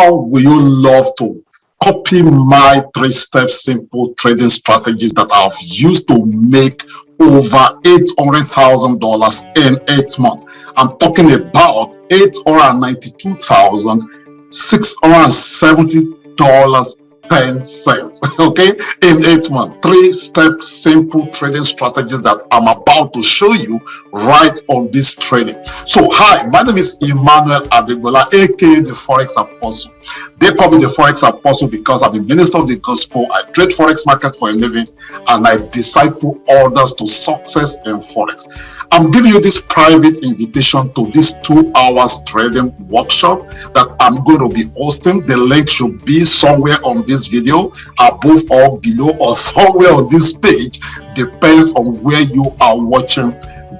How will you love to copy my 3-step simple trading strategies that I've used to make over $800,000 in 8 months? I'm talking about $892,670.10. Okay, in 8 months. 3-step simple trading strategies that I'm about to show you right on this training. So hi, my name is Emmanuel Adegbola, aka the Forex Apostle. They call me the Forex Apostle because I'm a minister of the gospel. I trade Forex market for a living and I disciple others to success in Forex. I'm giving you this private invitation to this 2 hours trading workshop that I'm going to be hosting. The link should be somewhere on this video, above or below, or somewhere on this page, depends on where you are watching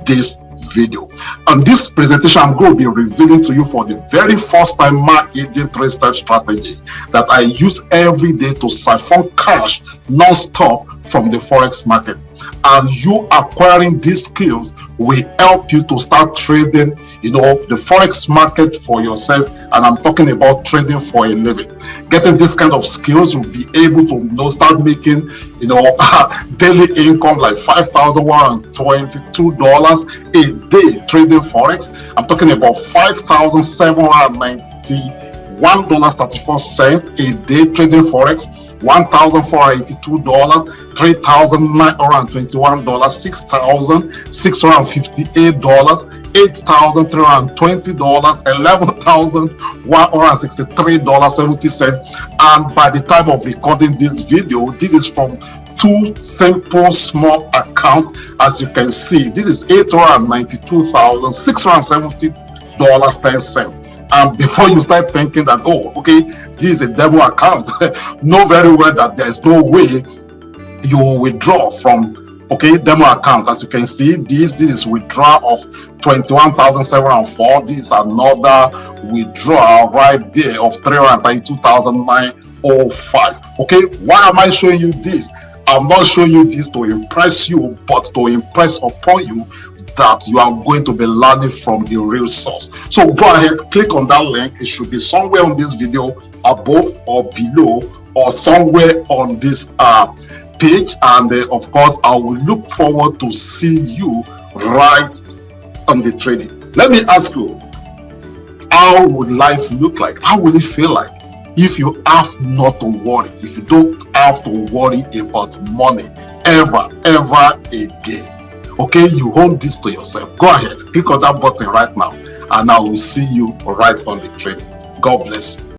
this video. On this presentation, I'm going to be revealing to you for the very first time my hidden 3-step strategy that I use every day to siphon cash non-stop from the Forex market. And you acquiring these skills will help you to start trading, the Forex market for yourself. And I'm talking about trading for a living. Getting this kind of skills, you'll be able to start making, daily income like $5,122 a day trading Forex. I'm talking about $5,791.34 a day trading Forex. $1,482, $3,921, $6,658, $8,320, $11,163.70. And by the time of recording this video, this is from 2 simple small accounts. As you can see, this is $892,670.10. And before you start thinking that, oh, okay, this is a demo account, know very well that there is no way you will withdraw from demo account. As you can see, this is withdrawal of 21,704. This is another withdrawal right there of 332,905. Okay, why am I showing you this? I'm not showing you this to impress you, but to impress upon you that you are going to be learning from the real source. So go ahead, click on that link. It should be somewhere on this video, above or below, or somewhere on this page. And of course, I will look forward to see you right on the training. Let me ask you, how would life look like? How will it feel like if you have not to worry, if you don't have to worry about money ever again? Okay, you own this to yourself. Go ahead, click on that button right now, and I will see you right on the training. God bless you.